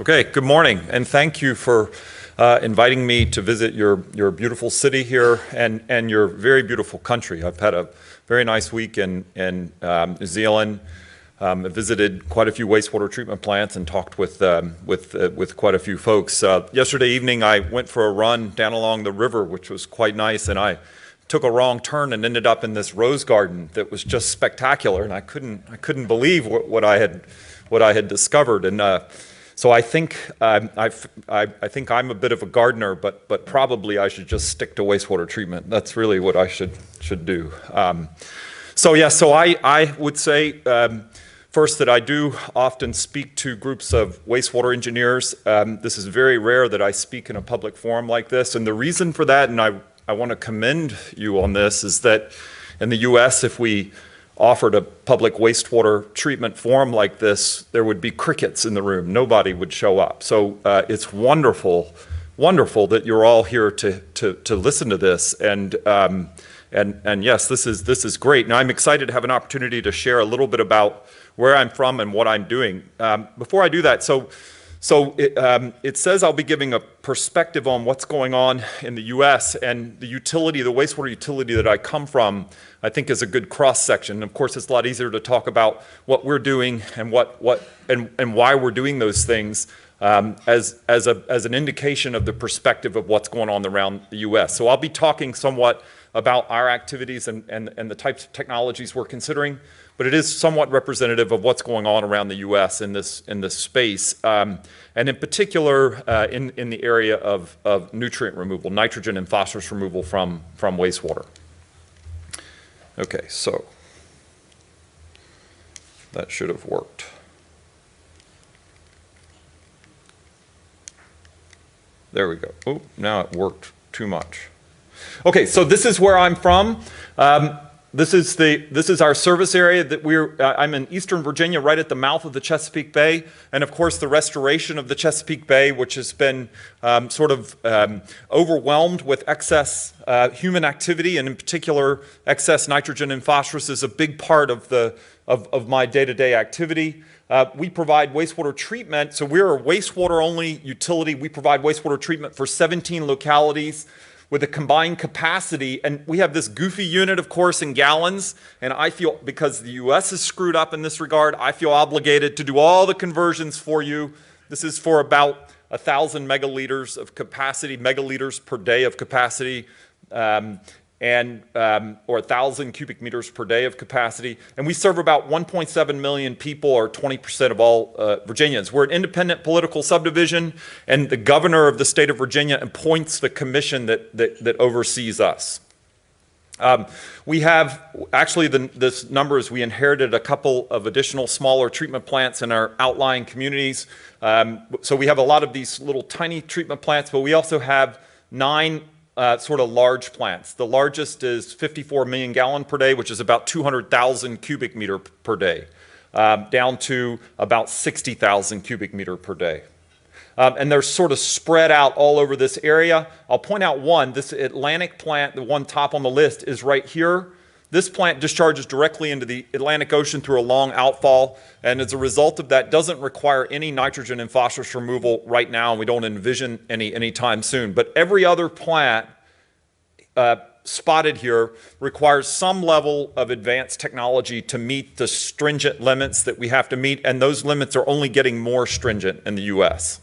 Okay, good morning, and thank you for inviting me to visit your beautiful city here and your very beautiful country. I've had a very nice week in New Zealand. I visited quite a few wastewater treatment plants and talked with quite a few folks. Yesterday evening, I went for a run down along the river, which was quite nice, and I took a wrong turn and ended up in this rose garden that was just spectacular, and I couldn't believe what I had discovered. And so I think I think I'm a bit of a gardener, but probably I should just stick to wastewater treatment. That's really what I should do. So I would say first that I do often speak to groups of wastewater engineers. This is very rare that I speak in a public forum like this, and the reason for that, and I want to commend you on this, is that in the U.S., if we offered a public wastewater treatment forum like this, there would be crickets in the room. Nobody would show up. So it's wonderful that you're all here to listen to this. And yes, this is great. And I'm excited to have an opportunity to share a little bit about where I'm from and what I'm doing. Before I do that, so it says I'll be giving a perspective on what's going on in the U.S. and the wastewater utility that I come from, I think is a good cross-section. Of course, it's a lot easier to talk about what we're doing and and why we're doing those things as an indication of the perspective of what's going on around the U.S. So I'll be talking somewhat about our activities and the types of technologies we're considering, but it is somewhat representative of what's going on around the U.S. in this space, and in particular in the area of nutrient removal, nitrogen and phosphorus removal from wastewater. Okay, so that should have worked. There we go. Oh, now it worked too much. Okay, so this is where I'm from. This is our service area that I'm in Eastern Virginia, right at the mouth of the Chesapeake Bay, and of course the restoration of the Chesapeake Bay, which has been overwhelmed with excess human activity, and in particular excess nitrogen and phosphorus is a big part of my day-to-day activity. We provide wastewater treatment, so we're a wastewater-only utility. We provide wastewater treatment for 17 localities with a combined capacity, and we have this goofy unit, of course, in gallons, and I feel, because the U.S. is screwed up in this regard, I feel obligated to do all the conversions for you. This is for about 1,000 megaliters of capacity, megaliters per day of capacity, or 1,000 cubic meters per day of capacity. And we serve about 1.7 million people, or 20% of all Virginians. We're an independent political subdivision, and the governor of the state of Virginia appoints the commission that oversees us. We have, actually this number is we inherited a couple of additional smaller treatment plants in our outlying communities. So we have a lot of these little tiny treatment plants, but we also have 9 sort of large plants. The largest is 54 million gallon per day, which is about 200,000 cubic meter per day, down to about 60,000 cubic meter per day. And they're sort of spread out all over this area. I'll point out one, this Atlantic plant, the one top on the list, is right here. This plant discharges directly into the Atlantic Ocean through a long outfall, and as a result of that, doesn't require any nitrogen and phosphorus removal right now, and we don't envision any time soon. But every other plant spotted here requires some level of advanced technology to meet the stringent limits that we have to meet, and those limits are only getting more stringent in the U.S.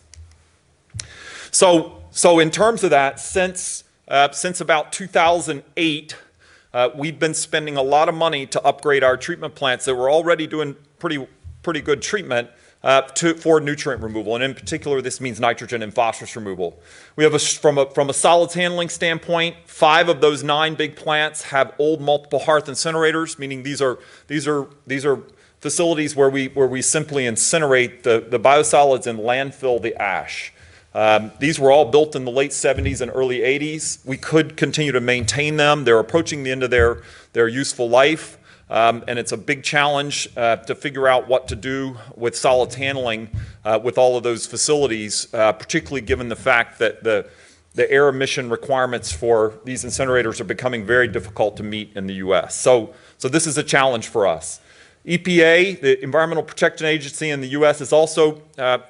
So in terms of that, since about 2008, we've been spending a lot of money to upgrade our treatment plants that were already doing pretty good treatment for nutrient removal, and in particular, this means nitrogen and phosphorus removal. We have from a solids handling standpoint, 5 of those 9 big plants have old multiple hearth incinerators, meaning these are facilities where we simply incinerate the biosolids and landfill the ash. These were all built in the late 70s and early 80s. We could continue to maintain them. They're approaching the end of their useful life, and it's a big challenge to figure out what to do with solids handling with all of those facilities, particularly given the fact that the air emission requirements for these incinerators are becoming very difficult to meet in the U.S. So this is a challenge for us. EPA, the Environmental Protection Agency in the U.S., is also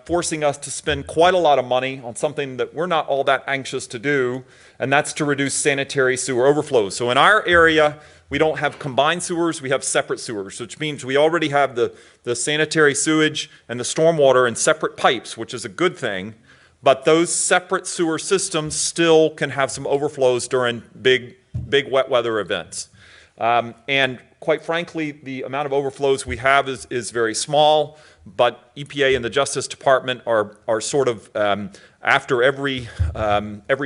forcing us to spend quite a lot of money on something that we're not all that anxious to do, and that's to reduce sanitary sewer overflows. So in our area, we don't have combined sewers, we have separate sewers, which means we already have the sanitary sewage and the stormwater in separate pipes, which is a good thing, but those separate sewer systems still can have some overflows during big wet weather events. And quite frankly, the amount of overflows we have is very small, but EPA and the Justice Department are sort of after every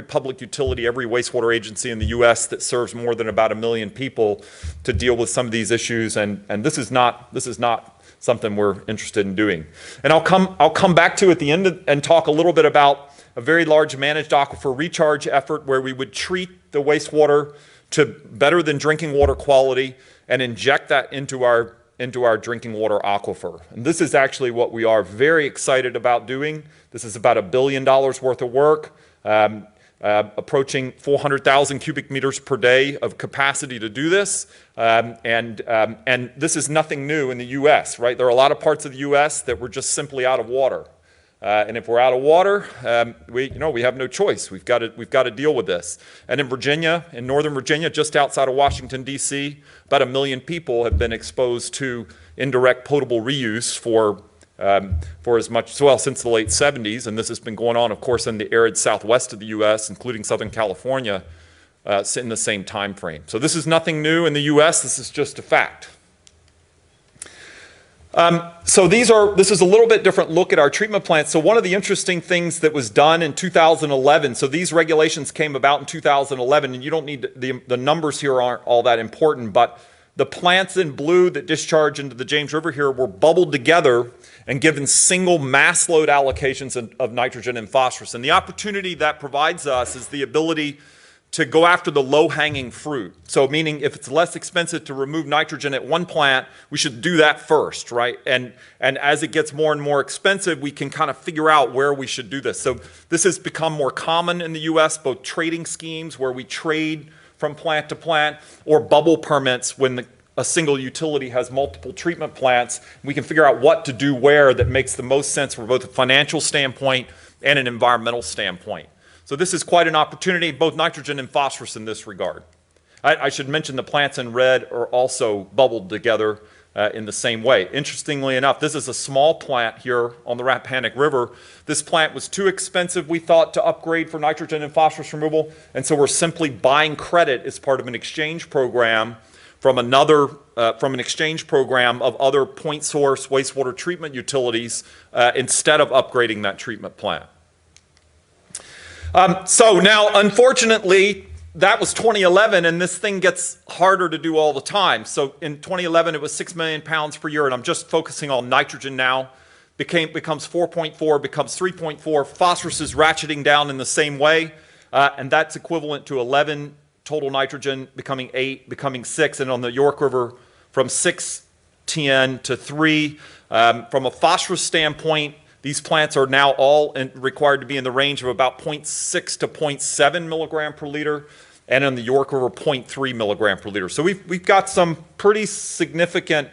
public utility, every wastewater agency in the U.S. that serves more than about 1 million people to deal with some of these issues, and this is not something we're interested in doing. And I'll come back to at the end and talk a little bit about a very large managed aquifer recharge effort where we would treat the wastewater to better than drinking water quality and inject that into our drinking water aquifer. And this is actually what we are very excited about doing. This is about $1 billion worth of work, approaching 400,000 cubic meters per day of capacity to do this. And this is nothing new in the U.S., right? There are a lot of parts of the U.S. that we're just simply out of water. And if we're out of water, we have no choice. We've got to deal with this. And in Virginia, in Northern Virginia, just outside of Washington, D.C., about 1 million people have been exposed to indirect potable reuse for as much, well, since the late 70s. And this has been going on, of course, in the arid southwest of the U.S., including Southern California, in the same time frame. So this is nothing new in the U.S. This is just a fact. So this is a little bit different look at our treatment plants. So one of the interesting things that was done in 2011, so these regulations came about in 2011, and you don't need the numbers here aren't all that important, but the plants in blue that discharge into the James River here were bubbled together and given single mass load allocations of nitrogen and phosphorus. And the opportunity that provides us is the ability to go after the low-hanging fruit. So meaning if it's less expensive to remove nitrogen at one plant, we should do that first, right? And as it gets more and more expensive, we can kind of figure out where we should do this. So this has become more common in the U.S., both trading schemes where we trade from plant to plant, or bubble permits when a single utility has multiple treatment plants. We can figure out what to do where that makes the most sense from both a financial standpoint and an environmental standpoint. So this is quite an opportunity, both nitrogen and phosphorus in this regard. I should mention the plants in red are also bubbled together in the same way. Interestingly enough, this is a small plant here on the Rappahannock River. This plant was too expensive, we thought, to upgrade for nitrogen and phosphorus removal, and so we're simply buying credit as part of an exchange program from an exchange program of other point source wastewater treatment utilities instead of upgrading that treatment plant. So now, unfortunately, that was 2011, and this thing gets harder to do all the time. So in 2011, it was 6 million pounds per year, and I'm just focusing on nitrogen now. Becomes 4.4, becomes 3.4. Phosphorus is ratcheting down in the same way, and that's equivalent to 11 total nitrogen, becoming 8, becoming 6, and on the York River from 6 TN to 3. From a phosphorus standpoint, these plants are now all required to be in the range of about 0.6 to 0.7 milligram per liter, and in the York River, 0.3 milligram per liter. So we've got some pretty significant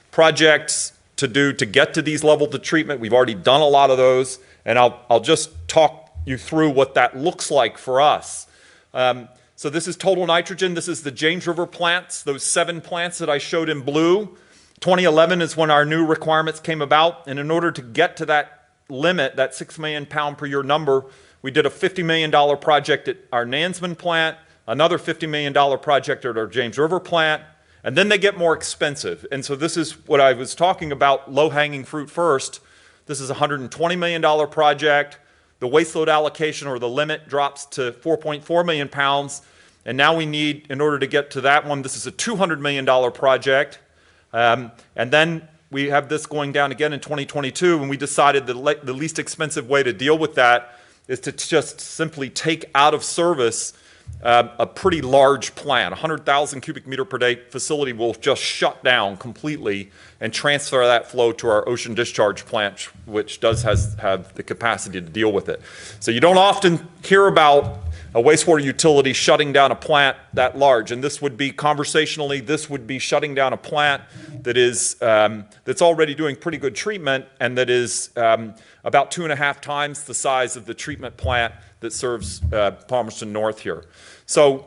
projects to do to get to these levels of treatment. We've already done a lot of those, and I'll just talk you through what that looks like for us. So this is total nitrogen. This is the James River plants, those 7 plants that I showed in blue. 2011 is when our new requirements came about, and in order to get to that limit, that 6 million pound per year number, we did a $50 million project at our Nansman plant, another $50 million project at our James River plant, and then they get more expensive. And so this is what I was talking about, low-hanging fruit first. This is a $120 million project. The waste load allocation, or the limit, drops to 4.4 million pounds, and now we need, in order to get to that one, this is a $200 million project, and then we have this going down again in 2022, and we decided the least expensive way to deal with that is to just simply take out of service a pretty large plant. 100,000 cubic meter per day facility will just shut down completely and transfer that flow to our ocean discharge plant, which does have the capacity to deal with it. So you don't often hear about a wastewater utility shutting down a plant that large. And this would be, conversationally, this would be shutting down a plant that is, that's already doing pretty good treatment and that is about 2.5 times the size of the treatment plant that serves Palmerston North here. So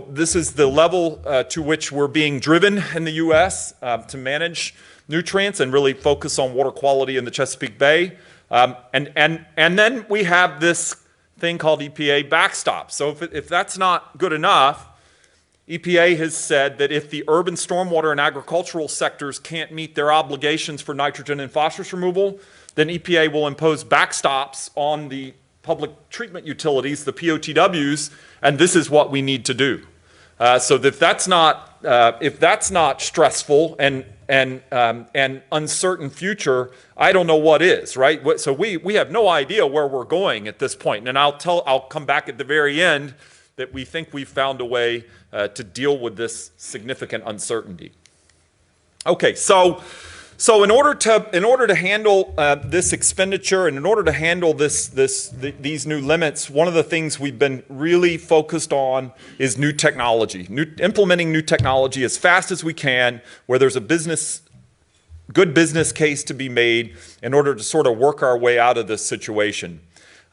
this is the level to which we're being driven in the U.S. To manage nutrients and really focus on water quality in the Chesapeake Bay. And then we have this thing called EPA backstop. So if that's not good enough, EPA has said that if the urban stormwater and agricultural sectors can't meet their obligations for nitrogen and phosphorus removal, then EPA will impose backstops on the public treatment utilities, the POTWs, and this is what we need to do. So if that's not stressful and uncertain future, I don't know what is, right? So we have no idea where we're going at this point. And I'll come back at the very end that we think we've found a way to deal with this significant uncertainty. Okay, so in order to handle this expenditure and in order to handle these new limits, one of the things we've been really focused on is new technology, implementing new technology as fast as we can, where there's a good business case to be made in order to sort of work our way out of this situation.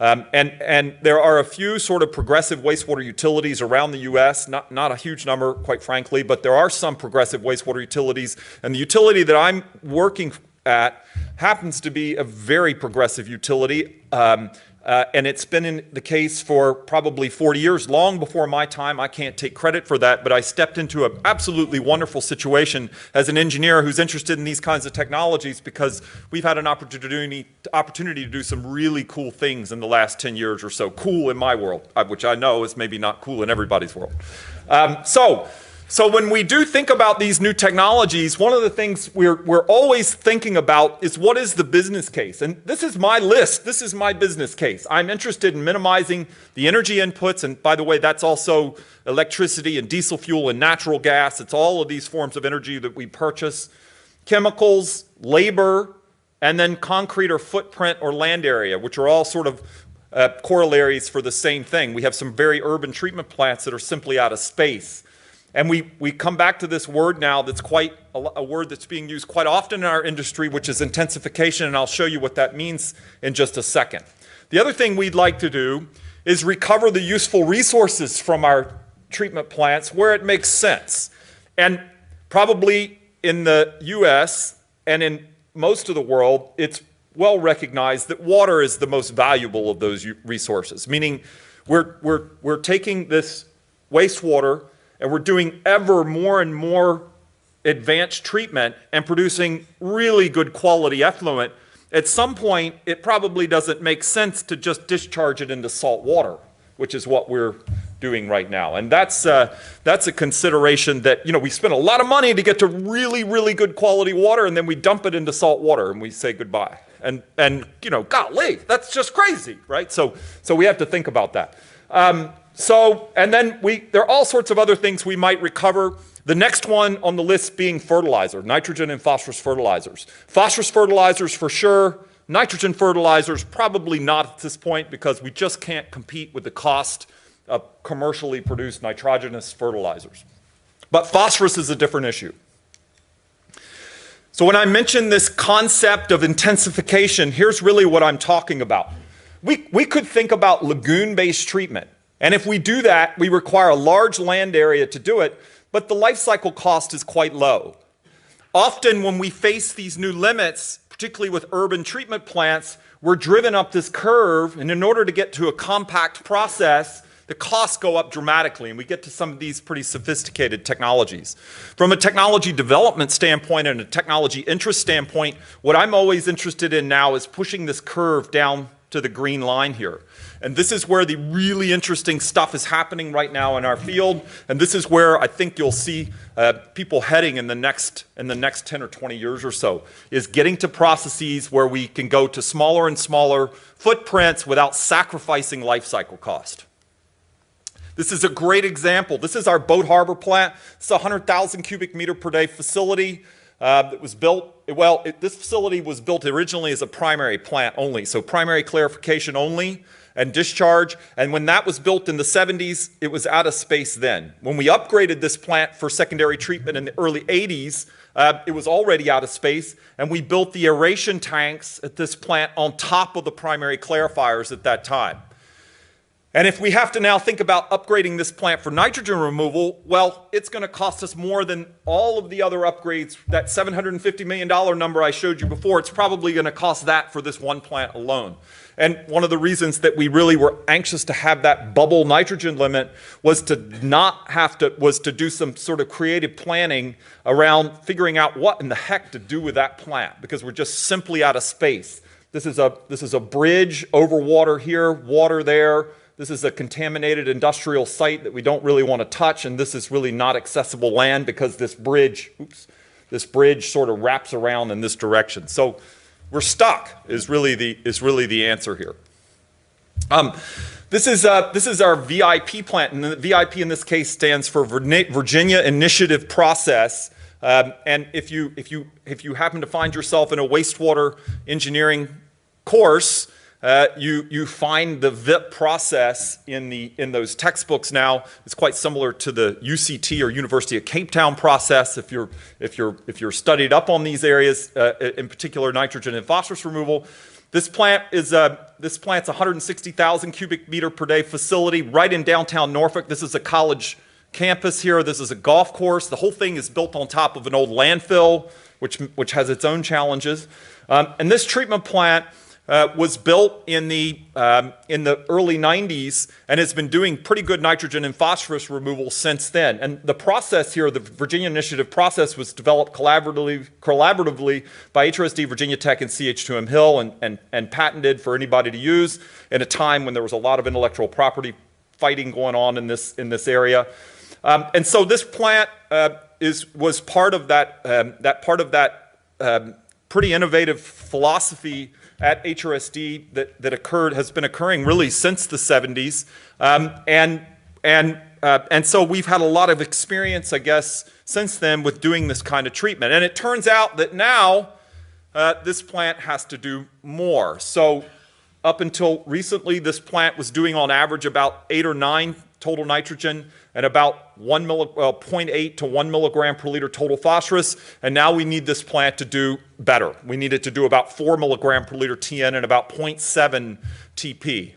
And there are a few sort of progressive wastewater utilities around the U.S., not a huge number, quite frankly, but there are some progressive wastewater utilities. And the utility that I'm working at happens to be a very progressive utility. And it's been in the case for probably 40 years, long before my time. I can't take credit for that, but I stepped into an absolutely wonderful situation as an engineer who's interested in these kinds of technologies because we've had an opportunity to do some really cool things in the last 10 years or so. Cool in my world, which I know is maybe not cool in everybody's world. So when we do think about these new technologies, one of the things we're always thinking about is what is the business case? And this is my list. This is my business case. I'm interested in minimizing the energy inputs. And by the way, that's also electricity and diesel fuel and natural gas. It's all of these forms of energy that we purchase. Chemicals, labor, and then concrete or footprint or land area, which are all sort of corollaries for the same thing. We have some very urban treatment plants that are simply out of space. And we come back to this word now that's quite a word that's being used quite often in our industry, which is intensification, and I'll show you what that means in just a second. The other thing we'd like to do is recover the useful resources from our treatment plants where it makes sense. And probably in the U.S. and in most of the world, it's well recognized that water is the most valuable of those resources, meaning we're taking this wastewater and we're doing ever more and more advanced treatment and producing really good quality effluent. At some point, it probably doesn't make sense to just discharge it into salt water, which is what we're doing right now. And that's a consideration that, we spend a lot of money to get to really, really good quality water, and then we dump it into salt water and we say goodbye. And golly, that's just crazy, right? So we have to think about that. And then there are all sorts of other things we might recover. The next one on the list being fertilizer, nitrogen and phosphorus fertilizers. Phosphorus fertilizers for sure. Nitrogen fertilizers probably not at this point because we just can't compete with the cost of commercially produced nitrogenous fertilizers. But phosphorus is a different issue. So when I mention this concept of intensification, here's really what I'm talking about. We could think about lagoon-based treatment. And if we do that, we require a large land area to do it, but the life cycle cost is quite low. Often when we face these new limits, particularly with urban treatment plants, we're driven up this curve, and in order to get to a compact process, the costs go up dramatically, and we get to some of these pretty sophisticated technologies. From a technology development standpoint and a technology interest standpoint, what I'm always interested in now is pushing this curve down to the green line here. And this is where the really interesting stuff is happening right now in our field. And this is where I think you'll see people heading in the next 10 or 20 years or so, is getting to processes where we can go to smaller and smaller footprints without sacrificing life cycle cost. This is a great example. This is our Boat Harbor plant. It's a 100,000 cubic meter per day facility. That was built, this facility was built originally as a primary plant only, so primary clarification only. and discharge. And when that was built in the 70s, it was out of space then. When we upgraded this plant for secondary treatment in the early 80s, it was already out of space, and we built the aeration tanks at this plant on top of the primary clarifiers at that time. And if we have to now think about upgrading this plant for nitrogen removal, well, it's going to cost us more than all of the other upgrades. That $750 million number I showed you before, it's probably going to cost that for this one plant alone. And one of the reasons that we really were anxious to have that bubble nitrogen limit was to do some sort of creative planning around figuring out what in the heck to do with that plant, because we're just simply out of space. This is a bridge over water here, water there. This is a contaminated industrial site that we don't really want to touch, and this is really not accessible land because this bridge sort of wraps around in this direction. So we're stuck is really the answer here. This is our VIP plant, and the VIP in this case stands for Virginia Initiative Process. And if you happen to find yourself in a wastewater engineering course, you find the VIP process in those textbooks now. It's quite similar to the UCT or University of Cape Town process if you're studied up on these areas, in particular nitrogen and phosphorus removal. This plant's a 160,000 cubic meter per day facility right in downtown Norfolk. This is a college campus here. This is a golf course. The whole thing is built on top of an old landfill, which has its own challenges. And this treatment plant was built in the early 90s and has been doing pretty good nitrogen and phosphorus removal since then. And the process here, the Virginia Initiative process, was developed collaboratively by HRSD, Virginia Tech, and CH2M Hill, and patented for anybody to use in a time when there was a lot of intellectual property fighting going on in this area. And so this plant was part of that pretty innovative philosophy at HRSD that has been occurring really since the 70s, and so we've had a lot of experience, I guess, since then with doing this kind of treatment. And it turns out that now this plant has to do more. So up until recently, this plant was doing on average about 8 or 9 total nitrogen and about 0.8 to 1 milligram per liter total phosphorus. And now we need this plant to do better. We need it to do about 4 milligram per liter TN and about 0.7 TP.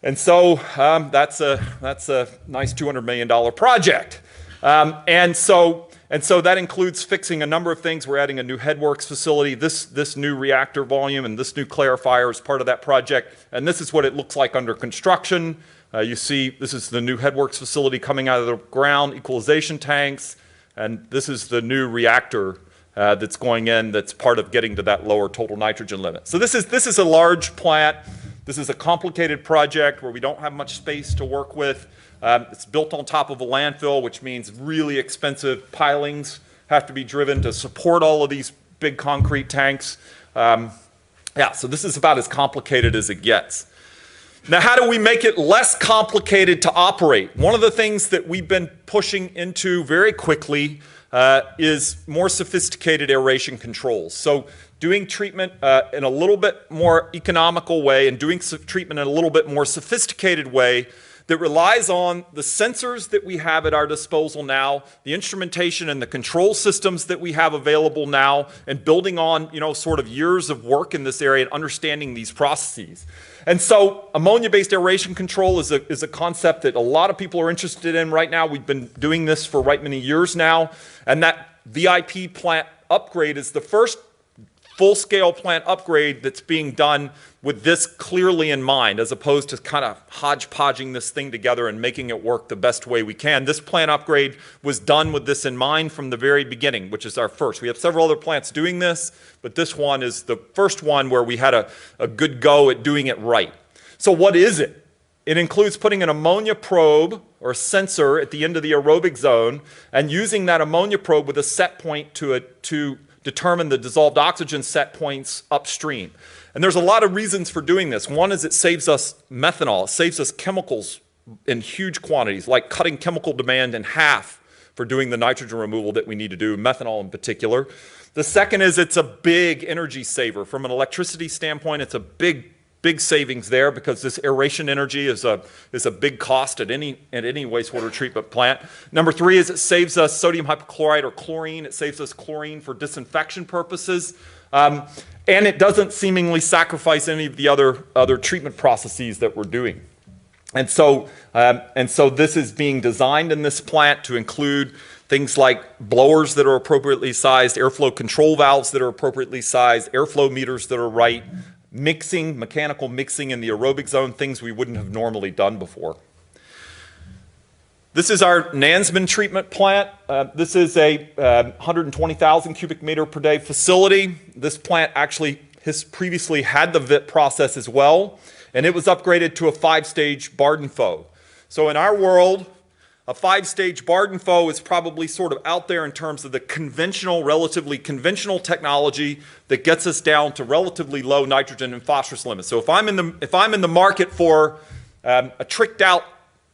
And so that's a nice $200 million project. And so that includes fixing a number of things. We're adding a new headworks facility. This new reactor volume and this new clarifier is part of that project. And this is what it looks like under construction. You see, this is the new headworks facility coming out of the ground, equalization tanks, and this is the new reactor that's going in that's part of getting to that lower total nitrogen limit. So this is a large plant. This is a complicated project where we don't have much space to work with. It's built on top of a landfill, which means really expensive pilings have to be driven to support all of these big concrete tanks. So this is about as complicated as it gets. Now, how do we make it less complicated to operate? One of the things that we've been pushing into very quickly is more sophisticated aeration controls. So doing treatment in a little bit more economical way and doing treatment in a little bit more sophisticated way that relies on the sensors that we have at our disposal now, the instrumentation and the control systems that we have available now, and building on, sort of years of work in this area and understanding these processes. And so ammonia-based aeration control is a concept that a lot of people are interested in right now. We've been doing this for right many years now, and that VIP plant upgrade is the first full-scale plant upgrade that's being done with this clearly in mind, as opposed to kind of hodgepodging this thing together and making it work the best way we can. This plant upgrade was done with this in mind from the very beginning, which is our first. We have several other plants doing this, but this one is the first one where we had a good go at doing it right. So what is it? It includes putting an ammonia probe or sensor at the end of the aerobic zone and using that ammonia probe with a set point to determine the dissolved oxygen set points upstream. And there's a lot of reasons for doing this. One is it saves us methanol. It saves us chemicals in huge quantities, like cutting chemical demand in half for doing the nitrogen removal that we need to do, methanol in particular. The second is it's a big energy saver. From an electricity standpoint, it's a big big savings there because this aeration energy is a big cost at any wastewater treatment plant. Number 3 is it saves us sodium hypochlorite or chlorine. It saves us chlorine for disinfection purposes. And it doesn't seemingly sacrifice any of the other treatment processes that we're doing. And so this is being designed in this plant to include things like blowers that are appropriately sized, airflow control valves that are appropriately sized, airflow meters that are right, mixing, mechanical mixing in the aerobic zone, things we wouldn't have normally done before. This is our Nansemond treatment plant. This is a 120,000 cubic meter per day facility. This plant actually has previously had the VIP process as well, and it was upgraded to a 5-stage Barden-Foe. So in our world, a 5-stage Barden-Foe is probably sort of out there in terms of the conventional, relatively conventional technology that gets us down to relatively low nitrogen and phosphorus limits. So if I'm in the market for a tricked out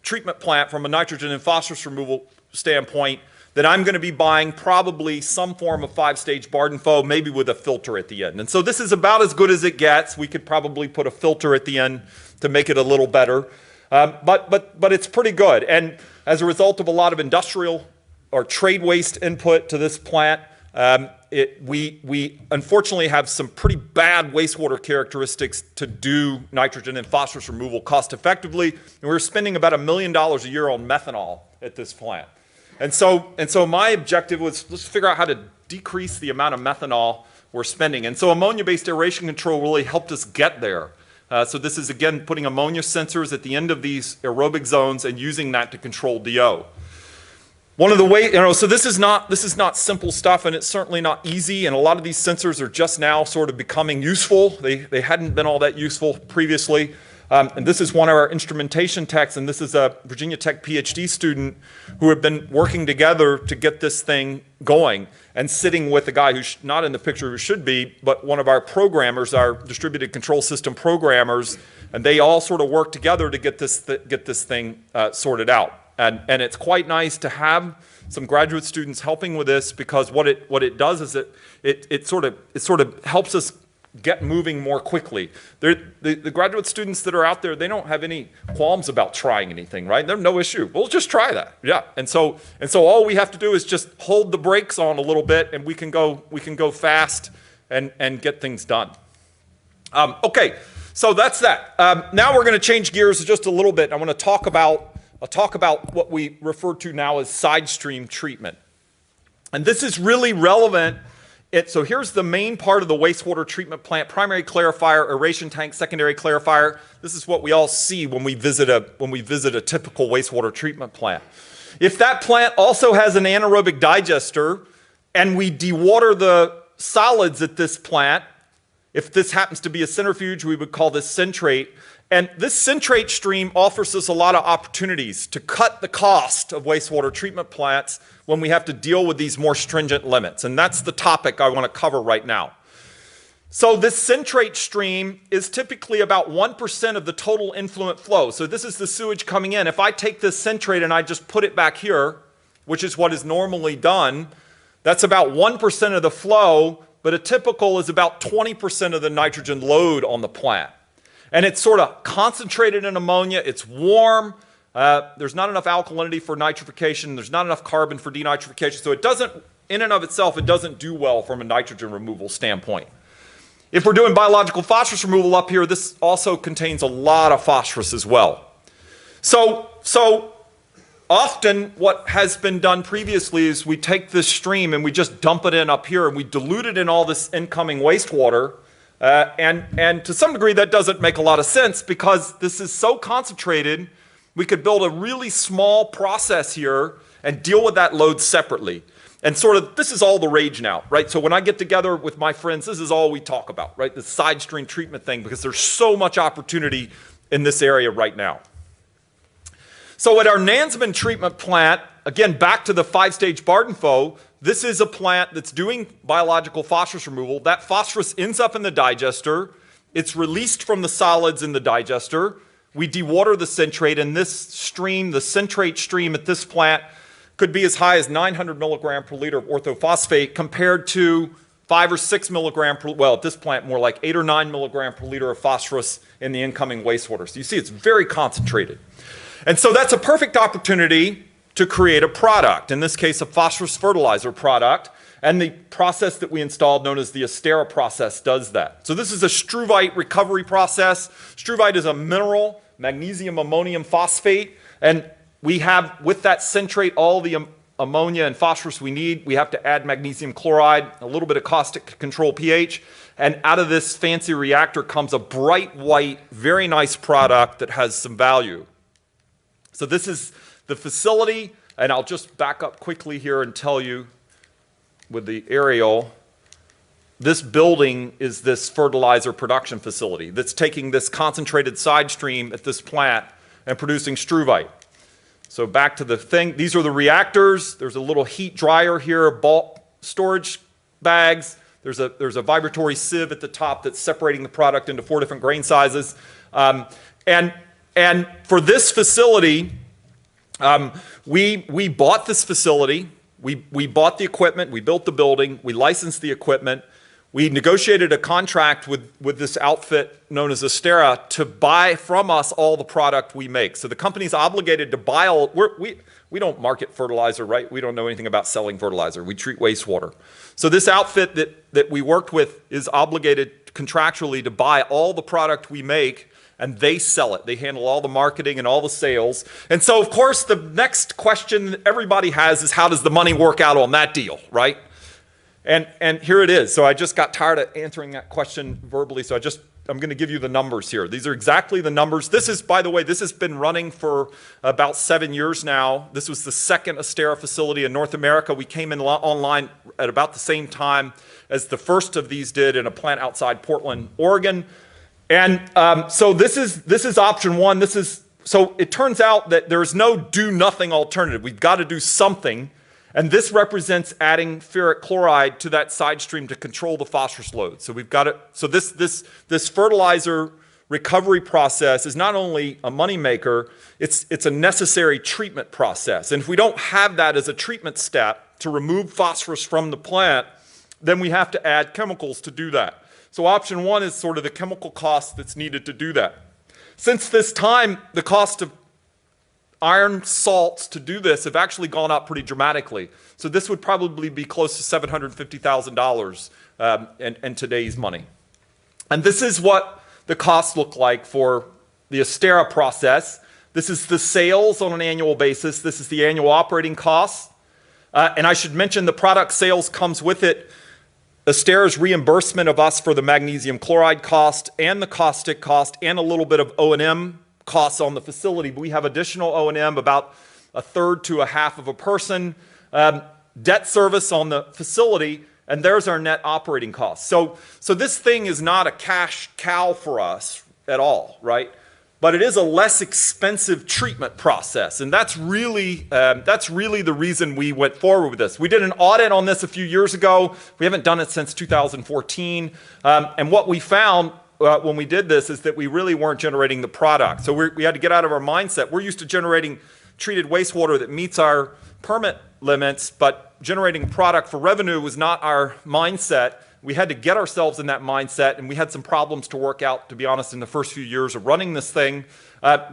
treatment plant from a nitrogen and phosphorus removal standpoint, then I'm going to be buying probably some form of 5-stage Barden-Foe, maybe with a filter at the end. And so this is about as good as it gets. We could probably put a filter at the end to make it a little better. But it's pretty good. And as a result of a lot of industrial or trade waste input to this plant, we unfortunately have some pretty bad wastewater characteristics to do nitrogen and phosphorus removal cost effectively. And we're spending about $1 million a year on methanol at this plant. And so my objective was let's figure out how to decrease the amount of methanol we're spending. And so ammonia-based aeration control really helped us get there. So this is, again, putting ammonia sensors at the end of these aerobic zones and using that to control DO. One of the ways, so this is not simple stuff, and it's certainly not easy, and a lot of these sensors are just now sort of becoming useful. They hadn't been all that useful previously. And this is one of our instrumentation techs, and this is a Virginia Tech PhD student who have been working together to get this thing going, and sitting with a guy who's not in the picture who should be, but one of our programmers, our distributed control system programmers, and they all sort of work together to get this thing sorted out. And it's quite nice to have some graduate students helping with this, because what it does is it sort of helps us get moving more quickly. The graduate students that are out there, they don't have any qualms about trying anything, right? There's no issue. We'll just try that. Yeah. And so all we have to do is just hold the brakes on a little bit, and we can go fast and get things done. Okay. So that's that. Now we're going to change gears just a little bit. I want to talk about what we refer to now as Sidestream Treatment. And this is really relevant. So here's the main part of the wastewater treatment plant: primary clarifier, aeration tank, secondary clarifier. This is what we all see when we visit a typical wastewater treatment plant. If that plant also has an anaerobic digester, and we dewater the solids at this plant, if this happens to be a centrifuge, we would call this centrate. And this centrate stream offers us a lot of opportunities to cut the cost of wastewater treatment plants when we have to deal with these more stringent limits. And that's the topic I want to cover right now. So this centrate stream is typically about 1% of the total influent flow. So this is the sewage coming in. If I take this centrate and I just put it back here, which is what is normally done, that's about 1% of the flow, but a typical is about 20% of the nitrogen load on the plant. And it's sort of concentrated in ammonia. It's warm. There's not enough alkalinity for nitrification. There's not enough carbon for denitrification. So it doesn't, in and of itself, it doesn't do well from a nitrogen removal standpoint. If we're doing biological phosphorus removal up here, this also contains a lot of phosphorus as well. So often what has been done previously is we take this stream and we just dump it in up here, and we dilute it in all this incoming wastewater. And to some degree, that doesn't make a lot of sense, because this is so concentrated, we could build a really small process here and deal with that load separately. And sort of, this is all the rage now, right? So when I get together with my friends, this is all we talk about, right? The Sidestream Treatment thing, because there's so much opportunity in this area right now. So at our Nansemond treatment plant, again, back to the 5-stage Barden-Foe, this is a plant that's doing biological phosphorus removal. That phosphorus ends up in the digester. It's released from the solids in the digester. We dewater the centrate, and this stream, the centrate stream at this plant, could be as high as 900 milligram per liter of orthophosphate, compared to 5 or 6 milligram per, well, at this plant, more like 8 or 9 milligram per liter of phosphorus in the incoming wastewater. So you see it's very concentrated. And so that's a perfect opportunity to create a product, in this case, a phosphorus fertilizer product. And the process that we installed, known as the Aeration process, does that. So this is a struvite recovery process. Struvite is a mineral, magnesium ammonium phosphate. And we have, with that centrate, all the ammonia and phosphorus we need. We have to add magnesium chloride, a little bit of caustic to control pH. And out of this fancy reactor comes a bright white, very nice product that has some value. So this is the facility. And I'll just back up quickly here and tell you, with the aerial, this building is this fertilizer production facility that's taking this concentrated side stream at this plant and producing struvite. So back to the thing, these are the reactors. There's a little heat dryer here, Bott storage bags. There's a vibratory sieve at the top that's separating the product into 4 different grain sizes. And for this facility, we bought this facility. We bought the equipment, we built the building, we licensed the equipment, we negotiated a contract with this outfit known as Aeration to buy from us all the product we make. So the company's obligated to buy all, we don't market fertilizer, right? We don't know anything about selling fertilizer. We treat wastewater. So this outfit that we worked with is obligated contractually to buy all the product we make, and they sell it. They handle all the marketing and all the sales. And so, of course, the next question everybody has is, how does the money work out on that deal, right? And here it is. So I just got tired of answering that question verbally, so I'm going to give you the numbers here. These are exactly the numbers. This is, by the way, this has been running for about 7 years now. This was the second Aeration facility in North America. We came in online at about the same time as the first of these did in a plant outside Portland, Oregon. And so this is option one. So it turns out that there's no do-nothing alternative. We've got to do something. And this represents adding ferric chloride to that side stream to control the phosphorus load. So we've got it. So this fertilizer recovery process is not only a moneymaker, it's a necessary treatment process. And if we don't have that as a treatment step to remove phosphorus from the plant, then we have to add chemicals to do that. So option one is sort of the chemical cost that's needed to do that. Since this time, the cost of iron salts to do this have actually gone up pretty dramatically. So this would probably be close to $750,000 in today's money. And this is what the costs look like for the Aeration process. This is the sales on an annual basis. This is the annual operating costs. And I should mention the product sales comes with it Aeretion's reimbursement of us for the magnesium chloride cost and the caustic cost and a little bit of O&M costs on the facility. But we have additional O&M, about 1/3 to 1/2 of a person, debt service on the facility, and there's our net operating costs. So this thing is not a cash cow for us at all, right? But it is a less expensive treatment process, and that's really the reason we went forward with this. We did an audit on this a few years ago. We haven't done it since 2014, and what we found when we did this is that we really weren't generating the product. So we had to get out of our mindset. We're used to generating treated wastewater that meets our permit limits, but generating product for revenue was not our mindset. We had to get ourselves in that mindset, and we had some problems to work out, to be honest, in the first few years of running this thing.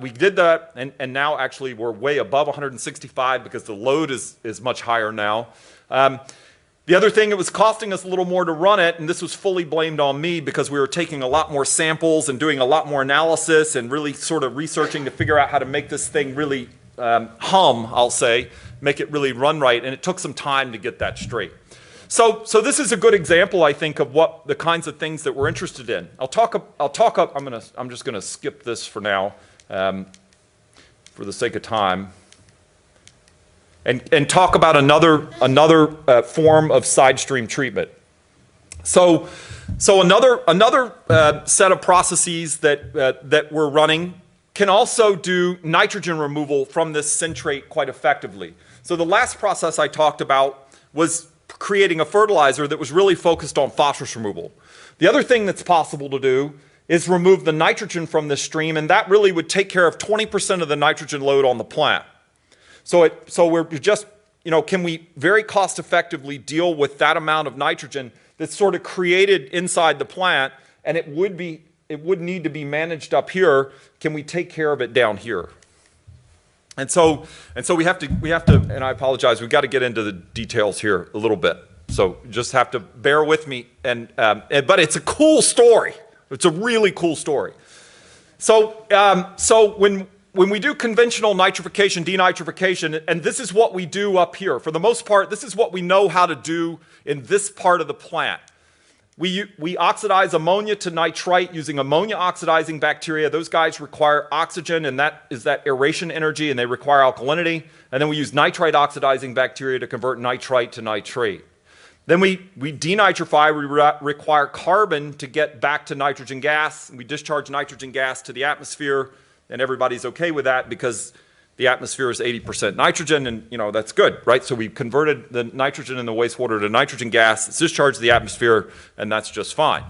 We did that, and now actually we're way above 165 because the load is much higher now. The other thing, it was costing us a little more to run it, and this was fully blamed on me because we were taking a lot more samples and doing a lot more analysis and really sort of researching to figure out how to make this thing really hum, I'll say, make it really run right, and it took some time to get that straight. So this is a good example, I think, of what the kinds of things that we're interested in. I'm just gonna skip this for now, for the sake of time, and talk about another form of side stream treatment. So another set of processes that we're running can also do nitrogen removal from this centrate quite effectively. So the last process I talked about was creating a fertilizer that was really focused on phosphorus removal. The other thing that's possible to do is remove the nitrogen from this stream, and that really would take care of 20% of the nitrogen load on the plant. So we're just, can we very cost effectively deal with that amount of nitrogen that's sort of created inside the plant, and it would need to be managed up here. Can we take care of it down here? And so we have to, and I apologize, we've got to get into the details here a little bit. So just have to bear with me, but it's a cool story. It's a really cool story. So when we do conventional nitrification, denitrification, and this is what we do up here. For the most part, this is what we know how to do in this part of the plant. We oxidize ammonia to nitrite using ammonia oxidizing bacteria. Those guys require oxygen, and that is that aeration energy, and they require alkalinity. And then we use nitrite oxidizing bacteria to convert nitrite to nitrate. Then we denitrify. We require carbon to get back to nitrogen gas. We discharge nitrogen gas to the atmosphere, and everybody's okay with that because the atmosphere is 80% nitrogen, and that's good, right? So we've converted the nitrogen in the wastewater to nitrogen gas. It's discharged to the atmosphere, and that's just fine.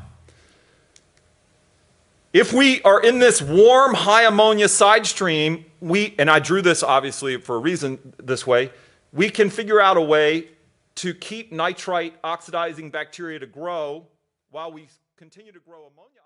If we are in this warm, high ammonia side stream, and I drew this obviously for a reason this way, we can figure out a way to keep nitrite oxidizing bacteria to grow while we continue to grow ammonia.